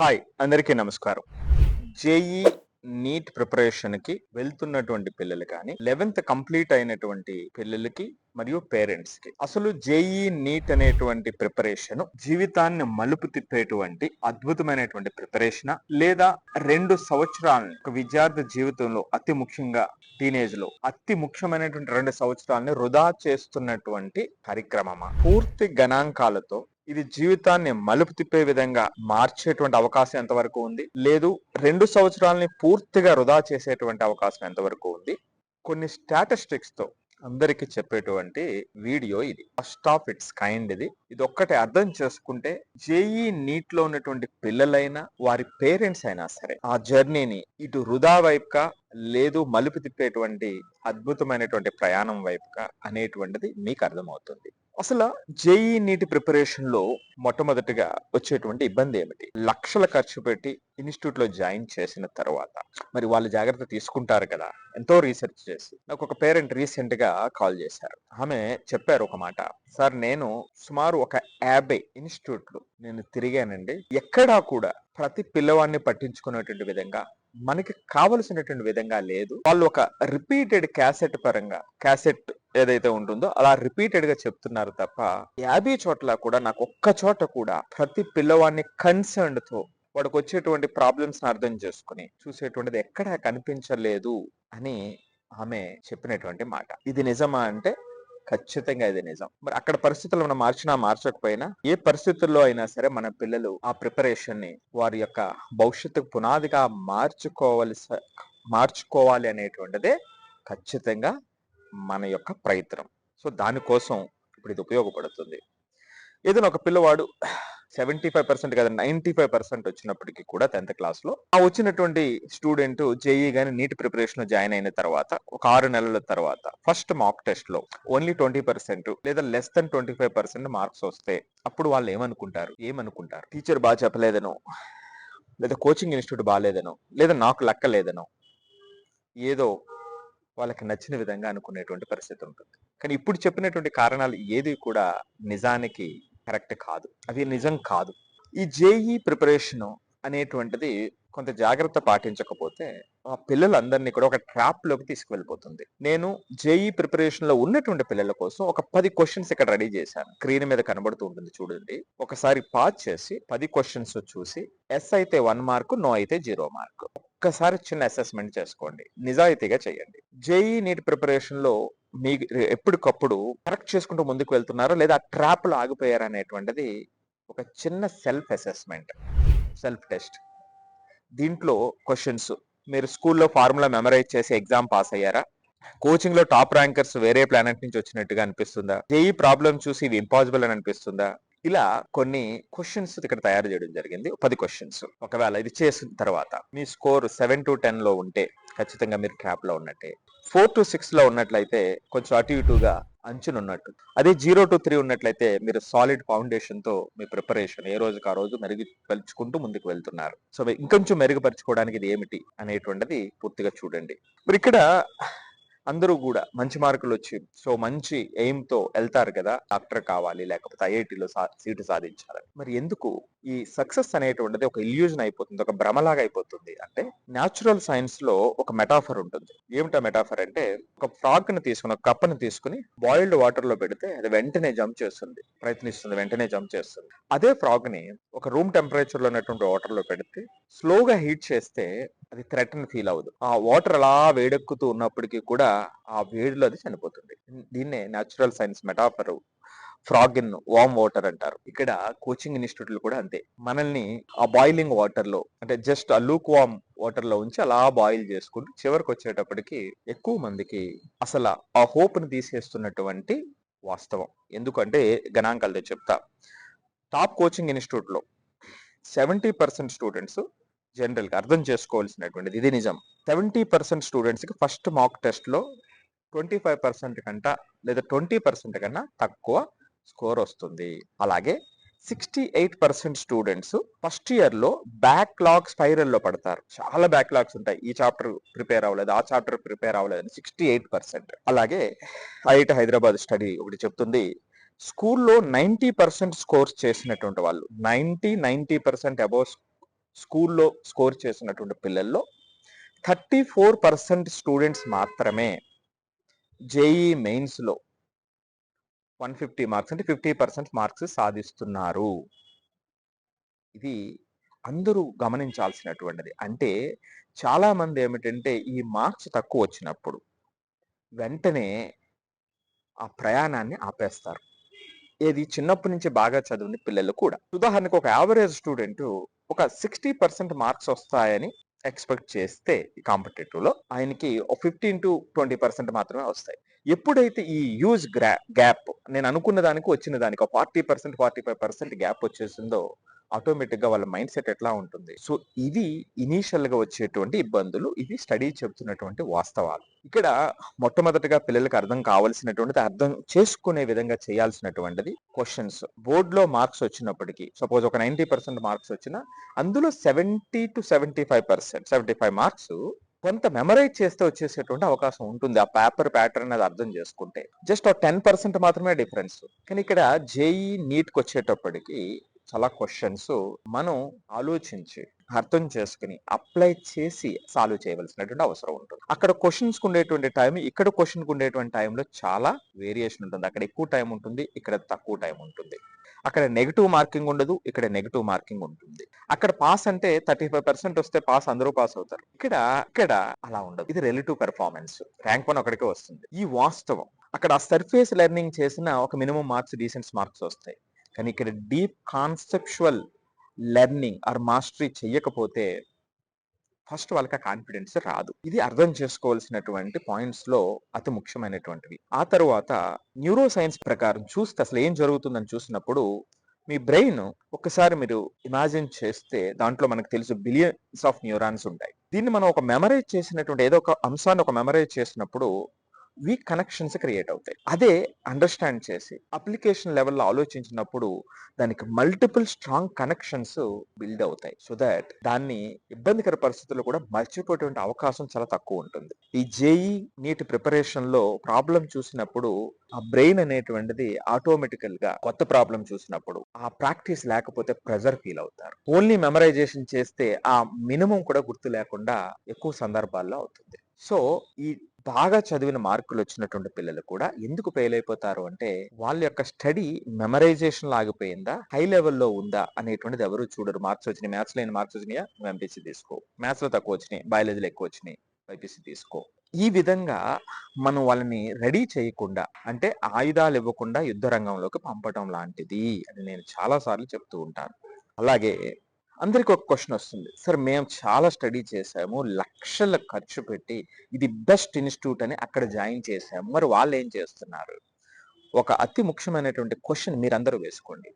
Hi అందరికీ నమస్కారం. JEE NEET preparation కి వెళ్తున్నటువంటి పిల్లలు కానీ 11th కంప్లీట్ అయినటువంటి పిల్లలకి మరియు పేరెంట్స్ కి అసలు జేఈ నీట్ అనేటువంటి ప్రిపరేషన్ జీవితాన్ని మలుపు తిప్పేటువంటి అద్భుతమైనటువంటి ప్రిపరేషన్ లేదా 2 సంవత్సరాలను ఒక విద్యార్థి జీవితంలో అతి ముఖ్యంగా టీనేజ్ లో అతి ముఖ్యమైనటువంటి 2 సంవత్సరాలని వృధా చేస్తున్నటువంటి కార్యక్రమమా? పూర్తి గణాంకాలతో ఇది జీవితాన్ని మలుపు తిప్పే విధంగా మార్చేటువంటి అవకాశం ఎంతవరకు ఉంది, లేదు 2 సంవత్సరాలని పూర్తిగా వృధా చేసేటువంటి అవకాశం ఎంతవరకు ఉంది, కొన్ని స్టాటిస్టిక్స్ తో అందరికి చెప్పేటువంటి వీడియో ఇది. ఫస్ట్ ఆఫ్ ఇట్స్ కైండ్ ఇది ఒక్కటే అర్థం చేసుకుంటే జేఈ నీట్ లో ఉన్నటువంటి పిల్లలైనా వారి పేరెంట్స్ అయినా సరే ఆ జర్నీని ఇటు వృధా వైపుగా లేదు మలుపు తిప్పేటువంటి అద్భుతమైనటువంటి ప్రయాణం వైపుగా అనేటువంటిది మీకు అర్థమవుతుంది. అసలు జేఈ నీట్ ప్రిపరేషన్ లో మొట్టమొదటిగా వచ్చేటువంటి ఇబ్బంది ఏమిటి? లక్షల ఖర్చు పెట్టి ఇన్స్టిట్యూట్ లో జాయిన్ చేసిన తర్వాత మరి వాళ్ళు జాగ్రత్త తీసుకుంటారు కదా. ఎంతో రీసెర్చ్ చేసి నాకు ఒక పేరెంట్ రీసెంట్ గా కాల్ చేశారు. ఆమె చెప్పారు ఒక మాట, సార్ నేను సుమారు ఒక 50 ఇన్స్టిట్యూట్లు నేను తిరిగానండి, ఎక్కడా కూడా ప్రతి పిల్లవాడిని పట్టించుకునేటువంటి విధంగా మనకి కావలసినటువంటి విధంగా లేదు. వాళ్ళు ఒక రిపీటెడ్ క్యాసెట్ పరంగా క్యాసెట్ ఏదైతే ఉంటుందో అలా రిపీటెడ్ గా చెప్తున్నారు తప్ప 50 చోట్ల కూడా నాకు ఒక్క చోట కూడా ప్రతి పిల్లవాడిని కన్సర్న్ తో వాడికి వచ్చేటువంటి ప్రాబ్లమ్స్ అర్థం చేసుకుని చూసేటువంటిది ఎక్కడా కనిపించలేదు అని ఆమె చెప్పినటువంటి మాట. ఇది నిజమా అంటే ఖచ్చితంగా ఇది నిజం. మరి అక్కడ పరిస్థితులు మనం మార్చినా మార్చకపోయినా ఏ పరిస్థితుల్లో అయినా సరే మన పిల్లలు ఆ ప్రిపరేషన్ ని వారి యొక్క భవిష్యత్తుకు పునాదిగా మార్చుకోవాలి అనేటువంటిదే ఖచ్చితంగా మన యొక్క ప్రయత్నం. సో దానికోసం ఇప్పుడు ఇది ఉపయోగపడుతుంది. ఏదైనా ఒక పిల్లవాడు 75% కదా 95% వచ్చినప్పటికీ కూడా 10th క్లాస్ లో ఆ వచ్చినటువంటి స్టూడెంట్ జేఈ గాని నీట్ ప్రిపరేషన్ లో జాయిన్ అయిన తర్వాత ఒక 6 నెలల తర్వాత ఫస్ట్ మాక్ టెస్ట్ లో ఓన్లీ 20% లేదా లెస్ దెన్ 25% మార్క్స్ వస్తే అప్పుడు వాళ్ళు ఏమనుకుంటారు? టీచర్ బాగా చెప్పలేదనో, లేదా కోచింగ్ ఇన్స్టిట్యూట్ బాగాలేదనో, లేదా నాకు లక్క లేదనో, ఏదో వాళ్ళకి నచ్చిన విధంగా అనుకునేటువంటి పరిస్థితి ఉంటుంది. కానీ ఇప్పుడు చెప్పినటువంటి కారణాలు ఏది కూడా నిజానికి కరెక్ట్ కాదు, అవి నిజం కాదు. ఈ జేఈ ప్రిపరేషన్ అనేటువంటిది కొంత జాగ్రత్త పాటించకపోతే ఆ పిల్లలందరినీ కూడా ఒక ట్రాప్ లోకి తీసుకువెళ్ళిపోతుంది. నేను జేఈ ప్రిపరేషన్ లో ఉన్నటువంటి పిల్లల కోసం ఒక 10 క్వశ్చన్స్ ఇక్కడ రెడీ చేశాను. స్క్రీన్ మీద కనబడుతూ ఉంటుంది చూడండి. ఒకసారి పాజ్ చేసి 10 క్వశ్చన్స్ చూసి ఎస్ అయితే 1 మార్కు, నో అయితే 0 మార్కు. ఒక్కసారి చిన్న అసెస్మెంట్ చేసుకోండి, నిజాయితీగా చేయండి. జేఈ నీట్ ప్రిపరేషన్ లో మీకు ఎప్పటికప్పుడు కరెక్ట్ చేసుకుంటూ ముందుకు వెళ్తున్నారో లేదా ట్రాప్ లో ఆగిపోయారా అనేటువంటిది ఒక చిన్న సెల్ఫ్ అసెస్మెంట్, సెల్ఫ్ టెస్ట్. దీంట్లో క్వశ్చన్స్, మీరు స్కూల్లో ఫార్ములా మెమరైజ్ చేసి ఎగ్జామ్ పాస్ అయ్యారా? కోచింగ్ లో టాప్ ర్యాంకర్స్ వేరే ప్లానెట్ నుంచి వచ్చినట్టుగా అనిపిస్తుందా? జేఈ ప్రాబ్లం చూసి ఇది ఇంపాసిబుల్ అని అనిపిస్తుందా? ఇలా కొన్ని క్వశ్చన్స్ ఇక్కడ తయారు చేయడం జరిగింది. 10 క్వశ్చన్స్. ఒకవేళ ఇది చేసిన తర్వాత మీ స్కోర్ 7 to 10 లో ఉంటే ఖచ్చితంగా మీరు ట్రాప్ లో ఉన్నట్టే. 4 to 6 లో ఉన్నట్లయితే కొంచెం అటు ఇటుగా అంచునున్నట్టు. అదే 0 to 3 ఉన్నట్లయితే మీరు సాలిడ్ ఫౌండేషన్ తో మీ ప్రిపరేషన్ ఏ రోజుకి ఆ రోజు మెరుగుపరుచుకుంటూ ముందుకు వెళ్తున్నారు. సో ఇంకొంచెం మెరుగుపరచుకోవడానికి ఇది ఏమిటి అనేటువంటిది పూర్తిగా చూడండి. మరి ఇక్కడ అందరూ కూడా మంచి మార్కులు వచ్చి సో మంచి ఎయిమ్ తో వెళ్తారు కదా, డాక్టర్ కావాలి లేకపోతే ఐఐటిలో సీటు సాధించాలని. మరి ఎందుకు ఈ సక్సెస్ అనేటువంటిది ఒక ఇల్యూజన్ అయిపోతుంది, ఒక భ్రమలాగా అయిపోతుంది అంటే న్యాచురల్ సైన్స్ లో ఒక మెటాఫర్ ఉంటుంది. ఏమిటా మెటాఫర్ అంటే, ఒక ఫ్రాగ్ ని తీసుకుని ఒక కప్పని తీసుకుని బాయిల్డ్ వాటర్ లో పెడితే అది వెంటనే జంప్ చేస్తుంది, ప్రయత్నిస్తుంది, వెంటనే జంప్ చేస్తుంది. అదే ఫ్రాగ్ ని ఒక రూమ్ టెంపరేచర్ లో ఉన్నటువంటి వాటర్ లో పెడితే స్లోగా హీట్ చేస్తే అది థ్రెట్ ని ఫీల్ అవ్వదు. ఆ వాటర్ అలా వేడెక్కుతూ ఉన్నప్పటికీ కూడా ఆ వేడిలో అది చనిపోతుంది. దీన్నే natural science metaphor frog in warm water అంటారు. ఇక్కడ కోచింగ్ ఇన్స్టిట్యూట్లు కూడా అంతే. మనల్ని ఆ బాయిలింగ్ వాటర్ లో అంటే జస్ట్ ఆ లూక్ వామ్ వాటర్ లో ఉంచి అలా బాయిల్ చేసుకుంటూ చివరికి వచ్చేటప్పటికి ఎక్కువ మందికి అసలు ఆ హోప్ ని తీసేస్తున్నటువంటి వాస్తవం. ఎందుకంటే గణాంకాలతో చెప్తా. టాప్ కోచింగ్ ఇన్స్టిట్యూట్ లో 70% స్టూడెంట్స్ జనరల్ గా అర్థం చేసుకోవాల్సినటువంటిది ఇది నిజం. 70% స్టూడెంట్స్ కి ఫస్ట్ మాక్ టెస్ట్ లో 25% కంటా లేదా 20% కన్నా తక్కువ స్కోర్ వస్తుంది. అలాగే 68% స్టూడెంట్స్ ఫస్ట్ ఇయర్ లో బ్యాక్లాగ్ స్పైరల్ లో పడతారు. చాలా బ్యాక్లాగ్స్ ఉంటాయి, ఈ చాప్టర్ ప్రిపేర్ అవ్వలేదు, ఆ చాప్టర్ ప్రిపేర్ అవ్వలేదు 68%. అలాగే ఐఐటి హైదరాబాద్ స్టడీ ఒకటి చెప్తుంది, స్కూల్లో 90% స్కోర్స్ చేసినటువంటి వాళ్ళు 90% అబౌవ్ స్కూల్లో స్కోర్ చేసినటువంటి పిల్లల్లో 34% స్టూడెంట్స్ మాత్రమే జేఈ మెయిన్స్లో 150 మార్క్స్ అంటే 50% మార్క్స్ సాధిస్తున్నారు. ఇది అందరూ గమనించాల్సినటువంటిది. అంటే చాలా మంది ఏమిటంటే ఈ మార్క్స్ తక్కువ వచ్చినప్పుడు వెంటనే ఆ ప్రయాణాన్ని ఆపేస్తారు. ఏది చిన్నప్పటి నుంచి బాగా చదివిన పిల్లలు కూడా. ఉదాహరణకు ఒక యావరేజ్ స్టూడెంట్ ఒక 60% మార్క్స్ వస్తాయని ఎక్స్పెక్ట్ చేస్తే కాంపిటేటివ్‌లో ఆయనకి ఒక 15-20% మాత్రమే వస్తాయి. ఎప్పుడైతే ఈ హ్యూజ్ గ్యాప్ నేను అనుకున్న దానికి వచ్చిన దానికి ఒక 40%, 45% గ్యాప్ వచ్చేసిందో ఆటోమేటిక్‌గా వాళ్ళ మైండ్ సెట్ ఎట్లా ఉంటుంది. సో, ఇవి ఇనీషియల్‌గా వచ్చేటువంటి ఇబ్బందులు. ఇవి స్టడీ చెప్తున్నటువంటి వాస్తవాలు. ఇక్కడ మొట్టమొదటిగా పిల్లలకి అర్థం కావాల్సినటువంటిది, అర్థం చేసుకునే విధంగా చేయాల్సినటువంటిది క్వెషన్స్. బోర్డ్‌లో మార్క్స్ వచ్చినప్పటికి సపోజ్ ఒక 90% మార్క్స్ వచ్చినా అందులో 70-75%, 75 మార్క్స్ కొంత మెమరైజ్ చేస్తే వచ్చేసేటువంటి అవకాశం ఉంటుంది. ఆ పేపర్ ప్యాటర్న్ అది అర్థం చేసుకుంటే. జస్ట్ ఒక 10% మాత్రమే డిఫరెన్స్. కానీ ఇక్కడ జేఈ నీట్‌కొచ్చేటప్పటికి చాలా క్వెషన్స్ మనం ఆలోచించి, అర్థం చేసుకొని, అప్లై చేసి సాల్వ్ చేయవలసినటువంటి అవసరం ఉంటుంది. అక్కడ క్వెషన్స్‌కి ఉండేటువంటి టైం, ఇక్కడ క్వెషన్‌కి ఉండేటువంటి టైంలో చాలా వేరియేషన్ ఉంటుంది. అక్కడ ఎక్కువ టైం ఉంటుంది, ఇక్కడ తక్కువ టైం ఉంటుంది. అక్కడ నెగెటివ్ మార్కింగ్ ఉండదు, ఇక్కడ నెగెటివ్ మార్కింగ్ ఉంటుంది. అక్కడ పాస్ అంటే 35% వస్తే పాస్, అందరూ పాస్ అవుతారు. ఇక్కడ అలా ఉండదు. ఇది రిలేటివ్ పెర్ఫార్మెన్స్. ర్యాంక్ 1 అక్కడికే వస్తుంది. ఈ వాస్తవం. అక్కడ సర్ఫేస్ లెర్నింగ్ చేసిన ఒక మినిమం మార్క్స్, డీసెంట్ మార్క్స్ వస్తాయి. కానీ ఇక్కడ deep conceptual learning or mastery చెయ్యకపోతే ఫస్ట్ వాళ్ళకి ఆ కాన్ఫిడెన్స్ రాదు. ఇది అర్థం చేసుకోవాల్సినటువంటి పాయింట్స్ లో అతి ముఖ్యమైనటువంటివి. ఆ తరువాత న్యూరో సైన్స్ ప్రకారం చూస్తే అసలు ఏం జరుగుతుందని చూసినప్పుడు మీ బ్రెయిన్ ఒక్కసారి మీరు ఇమాజిన్ చేస్తే దాంట్లో మనకు తెలుసు బిలియన్స్ ఆఫ్ న్యూరాన్స్ ఉంటాయి. దీన్ని మనం ఒక మెమరైజ్ చేసినటువంటి ఏదో ఒక అంశాన్ని ఒక మెమరైజ్ చేసినప్పుడు వీక్ కనెక్షన్స్ క్రియేట్ అవుతాయి. అదే అండర్స్టాండ్ చేసి అప్లికేషన్ లెవెల్లో ఆలోచించినప్పుడు దానికి మల్టిపుల్ స్ట్రాంగ్ కనెక్షన్స్ బిల్డ్ అవుతాయి. సో దట్ దాన్ని ఇబ్బందికర పరిస్థితుల్లో కూడా మర్చిపోయేటువంటి అవకాశం చాలా తక్కువ ఉంటుంది. ఈ జేఈ నీట్ ప్రిపరేషన్ లో ప్రాబ్లం చూసినప్పుడు ఆ బ్రెయిన్ అనేటువంటిది ఆటోమేటికల్ గా కొత్త ప్రాబ్లం చూసినప్పుడు ఆ ప్రాక్టీస్ లేకపోతే ప్రెజర్ ఫీల్ అవుతారు. ఓన్లీ మెమరైజేషన్ చేస్తే ఆ మినిమం కూడా గుర్తు లేకుండా ఎక్కువ సందర్భాల్లో అవుతుంది. సో ఈ బాగా చదివిన మార్కులు వచ్చినటువంటి పిల్లలు కూడా ఎందుకు ఫెయిల్ అయిపోతారు అంటే వాళ్ళ యొక్క స్టడీ మెమరైజేషన్ ఆగిపోయిందా, హై లెవెల్లో ఉందా అనేటువంటిది ఎవరు చూడరు. మార్క్స్ వచ్చినాయి, మ్యాథ్స్ లో మార్క్స్ వచ్చినాయా, ఎంపీసీ తీసుకో. మ్యాథ్స్ లో తక్కువ వచ్చినాయి, బయాలజీలో ఎక్కువ వచ్చినాయి, బైపీసీ తీసుకో. ఈ విధంగా మనం వాళ్ళని రెడీ చేయకుండా, అంటే ఆయుధాలు ఇవ్వకుండా యుద్ధ రంగంలోకి పంపడం లాంటిది అని నేను చాలా సార్లు చెప్తూ ఉంటాను. అలాగే అందరికి ఒక క్వశ్చన్ వస్తుంది, సార్ మేము చాలా స్టడీ చేసాము, లక్షల ఖర్చు పెట్టి ఇది బెస్ట్ ఇన్స్టిట్యూట్ అని అక్కడ జాయిన్ చేసాము, మరి వాళ్ళు ఏం చేస్తున్నారు? ఒక అతి ముఖ్యమైనటువంటి క్వశ్చన్ మీరందరూ వేసుకోండి.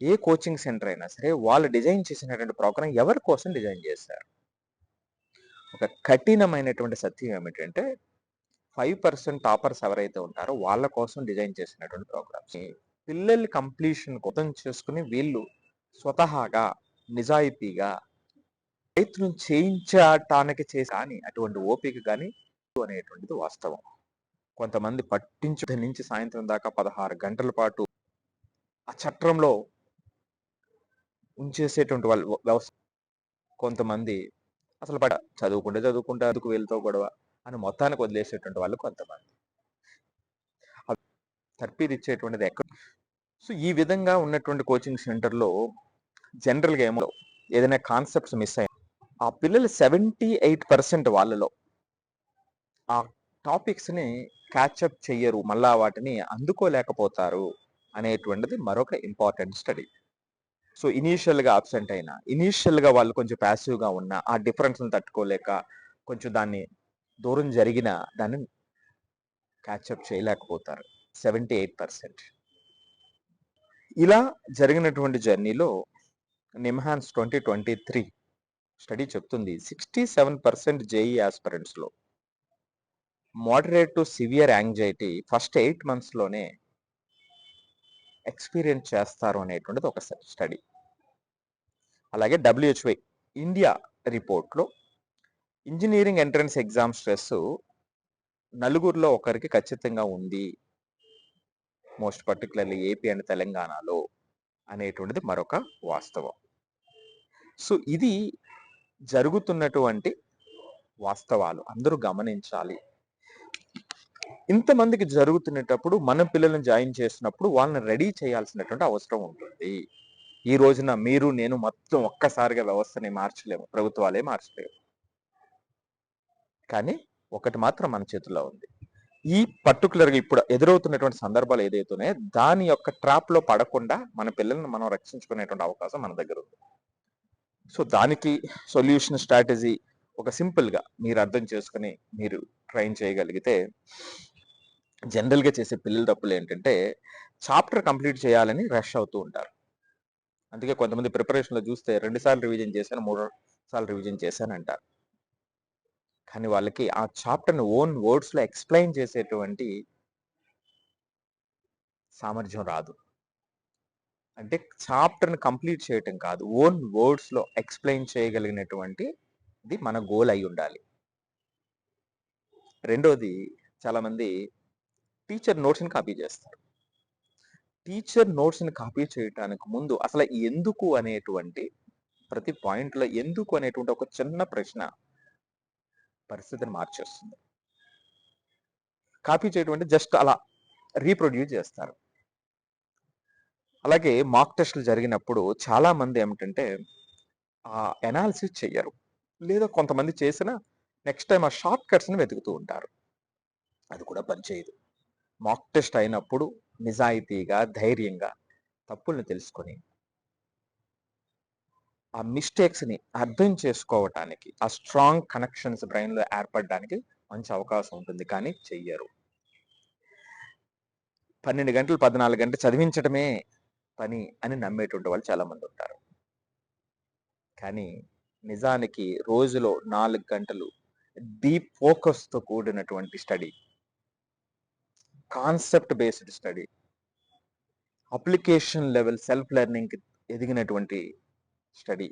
ఏ కోచింగ్ సెంటర్ అయినా సరే వాళ్ళు డిజైన్ చేసినటువంటి ప్రోగ్రామ్ ఎవరి కోసం డిజైన్ చేశారు? ఒక కఠినమైనటువంటి సత్యం ఏమిటంటే 5% టాపర్స్ ఎవరైతే ఉంటారో వాళ్ళ కోసం డిజైన్ చేసినటువంటి ప్రోగ్రామ్స్. పిల్లల కంప్లీషన్ అర్థం చేసుకుని వీళ్ళు స్వతహాగా నిజాయితీగా ప్రయత్నం చేయించటానికి చేసి కానీ అటువంటి ఓపిక కానీ అనేటువంటిది వాస్తవం. కొంతమంది పట్టించు నుంచి సాయంత్రం దాకా 16 గంటల పాటు ఆ చట్రంలో ఉంచేసేటువంటి వాళ్ళు వ్యవస్థ. కొంతమంది అసలు చదువుకుంటే అందుకు వీళ్ళతో గొడవ అని మొత్తానికి వదిలేసేటువంటి వాళ్ళు కొంతమంది. తర్పీదిచ్చేటువంటిది ఎక్కడ? సో ఈ విధంగా ఉన్నటువంటి కోచింగ్ సెంటర్లో జనరల్గా ఏమో ఏదైనా కాన్సెప్ట్స్ మిస్ అయ్యాయి, ఆ పిల్లలు 78% వాళ్ళలో ఆ టాపిక్స్ ని క్యాచప్ చెయ్యరు, మళ్ళా వాటిని అందుకోలేకపోతారు అనేటువంటిది మరొక ఇంపార్టెంట్ స్టడీ. సో ఇనీషియల్ గా అబ్సెంట్ అయినా, ఇనీషియల్ గా వాళ్ళు కొంచెం ప్యాసివ్ గా ఉన్నా, ఆ డిఫరెన్స్ తట్టుకోలేక కొంచెం దాన్ని దూరం జరిగిన దాన్ని క్యాచప్ చేయలేకపోతారు 78%. ఇలా జరిగినటువంటి జర్నీలో నిమ్హాన్స్ 2023 స్టడీ చెప్తుంది 67% జేఈ ఆస్పిరెంట్స్ లో moderate to severe anxiety first 8 months లోనే ఎక్స్పీరియన్స్ చేస్తారు అనేటువంటిది ఒక స్టడీ. అలాగే డబ్ల్యూహెచ్ఓ ఇండియా రిపోర్ట్లో ఇంజనీరింగ్ ఎంట్రన్స్ ఎగ్జామ్ స్ట్రెస్ నలుగురిలో ఒకరికి ఖచ్చితంగా ఉంది, మోస్ట్ పర్టికులర్లీ ఏపీ అండ్ తెలంగాణలో అనేటువంటిది మరొక వాస్తవం. సో ఇది జరుగుతున్నటువంటి వాస్తవాలు అందరూ గమనించాలి. ఇంతమందికి జరుగుతున్నప్పుడు మన పిల్లల్ని జాయిన్ చేసినప్పుడు వాళ్ళని రెడీ చేయాల్సినటువంటి అవసరం ఉంటుంది. ఈ రోజున మీరు నేను మొత్తం ఒక్కసారిగా వ్యవస్థని మార్చలేము, ప్రభుత్వాలే మార్చలేవు. కానీ ఒకటి మాత్రం మన చేతుల్లో ఉంది. ఈ పర్టికులర్గా ఇప్పుడు ఎదురవుతున్నటువంటి సందర్భాలు ఏదైతున్నాయో దాని యొక్క ట్రాప్ లో పడకుండా మన పిల్లల్ని మనం రక్షించుకునేటువంటి అవకాశం మన దగ్గర ఉంది. సో దానికి సొల్యూషన్ స్ట్రాటజీ ఒక సింపుల్ గా మీరు అర్థం చేసుకుని మీరు ట్రైన్ చేయగలిగితే, జనరల్ గా చేసే పిల్లల తప్పులు ఏంటంటే చాప్టర్ కంప్లీట్ చేయాలని రష్ అవుతూ ఉంటారు. అందుకే కొంతమంది ప్రిపరేషన్ లో చూస్తే 2 సార్లు రివిజన్ చేశాను, 3 సార్లు రివిజన్ చేశాను అంటారు. కానీ వాళ్ళకి ఆ చాప్టర్ని ఓన్ వర్డ్స్ లో ఎక్స్ప్లెయిన్ చేసేటువంటి సామర్థ్యం రాదు. అంటే చాప్టర్ని కంప్లీట్ చేయటం కాదు, ఓన్ వర్డ్స్ లో ఎక్స్ప్లెయిన్ చేయగలిగినటువంటి ఇది మన గోల్ అయి ఉండాలి. రెండోది, చాలా మంది టీచర్ నోట్స్ని కాపీ చేస్తారు. టీచర్ నోట్స్ని కాపీ చేయటానికి ముందు అసలు ఎందుకు అనేటువంటి ప్రతి పాయింట్లో ఎందుకు అనేటువంటి ఒక చిన్న ప్రశ్న పరిస్థితిని మార్చేస్తుంది. కాపీ చేయటం అంటే జస్ట్ అలా రీప్రొడ్యూస్ చేస్తారు. అలాగే మాక్ టెస్టులు జరిగినప్పుడు చాలా మంది ఏమిటంటే ఆ ఎనాలిసిస్ చెయ్యరు, లేదా కొంతమంది చేసిన నెక్స్ట్ టైం ఆ షార్ట్ కట్స్ని వెతుకుతూ ఉంటారు. అది కూడా పనిచేయదు. మాక్ టెస్ట్ అయినప్పుడు నిజాయితీగా, ధైర్యంగా తప్పుల్ని తెలుసుకొని ఆ మిస్టేక్స్ని అర్థం చేసుకోవటానికి, ఆ స్ట్రాంగ్ కనెక్షన్స్ బ్రెయిన్లో ఏర్పడడానికి మంచి అవకాశం ఉంటుంది. కానీ చెయ్యరు. 12 గంటలు 14 గంటలు చదివించడమే పని అని నమ్మేటువంటి వాళ్ళు చాలా మంది ఉంటారు. కానీ నిజానికి రోజులో 4 గంటలు డీప్ ఫోకస్తో కూడినటువంటి study, concept based study, application level self learning ఎదిగినటువంటి స్టడీ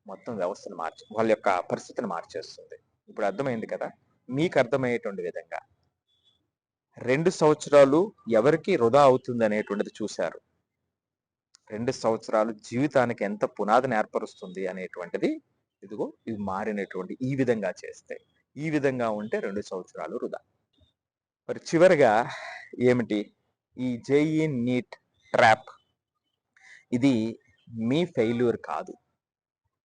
మొత్తం వ్యవస్థను వాళ్ళ యొక్క పరిస్థితిని మార్చేస్తుంది. ఇప్పుడు అర్థమైంది కదా, మీకు అర్థమయ్యేటువంటి విధంగా 2 సంవత్సరాలు ఎవరికి వృధా అవుతుంది అనేటువంటిది చూశారు. 2 సంవత్సరాలు జీవితానికి ఎంత పునాదిని ఏర్పరుస్తుంది అనేటువంటిది ఇదిగో ఇవి మారినటువంటి ఈ విధంగా చేస్తే, ఈ విధంగా ఉంటే 2 సంవత్సరాలు వృధా. మరి చివరిగా ఏమిటి ఈ జేఈ నీట్ ట్రాప్? ఇది మీ ఫెయిల్యూర్ కాదు,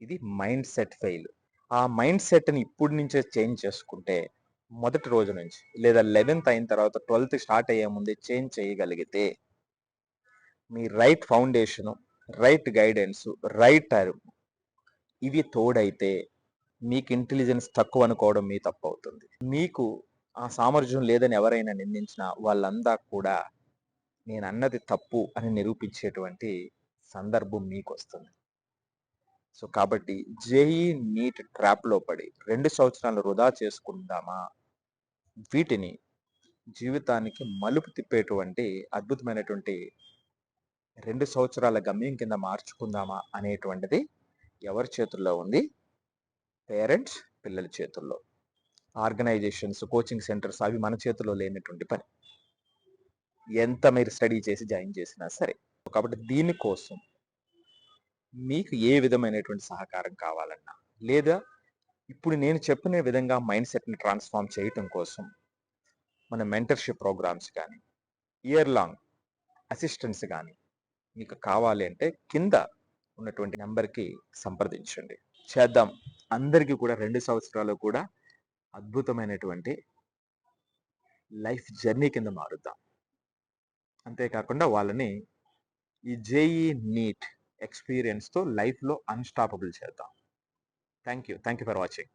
ఇది మైండ్ సెట్ ఫెయిల్. ఆ మైండ్ సెట్ని ఇప్పటి నుంచే చేంజ్ చేసుకుంటే, మొదటి రోజు నుంచి లేదా 11th అయిన తర్వాత 12th స్టార్ట్ అయ్యే ముందే చేంజ్ చేయగలిగితే, మీ right foundation, right guidance, right time ఇవి తోడైతే మీకు ఇంటెలిజెన్స్ తక్కువ అనుకోవడం మీ తప్పు అవుతుంది. మీకు ఆ సామర్థ్యం లేదని ఎవరైనా నిందించినా వాళ్ళందా కూడా నేను అన్నది తప్పు అని నిరూపించేటువంటి సందర్భం మీకు వస్తుంది. సో కాబట్టి జేఈ నీట్ ట్రాప్లో పడి 2 సంవత్సరాలు వృధా చేసుకుందామా, వీటిని జీవితానికి మలుపు తిప్పేటువంటి అద్భుతమైనటువంటి 2 సంవత్సరాల గమ్యం కింద మార్చుకుందామా అనేటువంటిది ఎవరి చేతుల్లో ఉంది? పేరెంట్స్, పిల్లల చేతుల్లో. ఆర్గనైజేషన్స్, కోచింగ్ సెంటర్స్ అవి మన చేతుల్లో లేనటువంటి పని, ఎంత మీరు స్టడీ చేసి జాయిన్ చేసినా సరే. కాబట్టి దీనికోసం మీకు ఏ విధమైనటువంటి సహకారం కావాలన్నా, లేదా ఇప్పుడు నేను చెప్పిన విధంగా మైండ్ సెట్ని ట్రాన్స్ఫార్మ్ చేయటం కోసం మన మెంటర్షిప్ ప్రోగ్రామ్స్ కానీ, ఇయర్ లాంగ్ అసిస్టెన్స్ కానీ మీకు కావాలి అంటే కింద ఉన్నటువంటి నెంబర్కి సంప్రదించండి. చేద్దాం. అందరికీ కూడా 2 సంవత్సరాలు కూడా అద్భుతమైనటువంటి లైఫ్ జర్నీ కింద మారుద్దాం. అంతేకాకుండా వాళ్ళని ఈ జేఈ నీట్ ఎక్స్పీరియన్స్తో లైఫ్లో అన్స్టాపబుల్ చేద్దాం. Thank you for watching.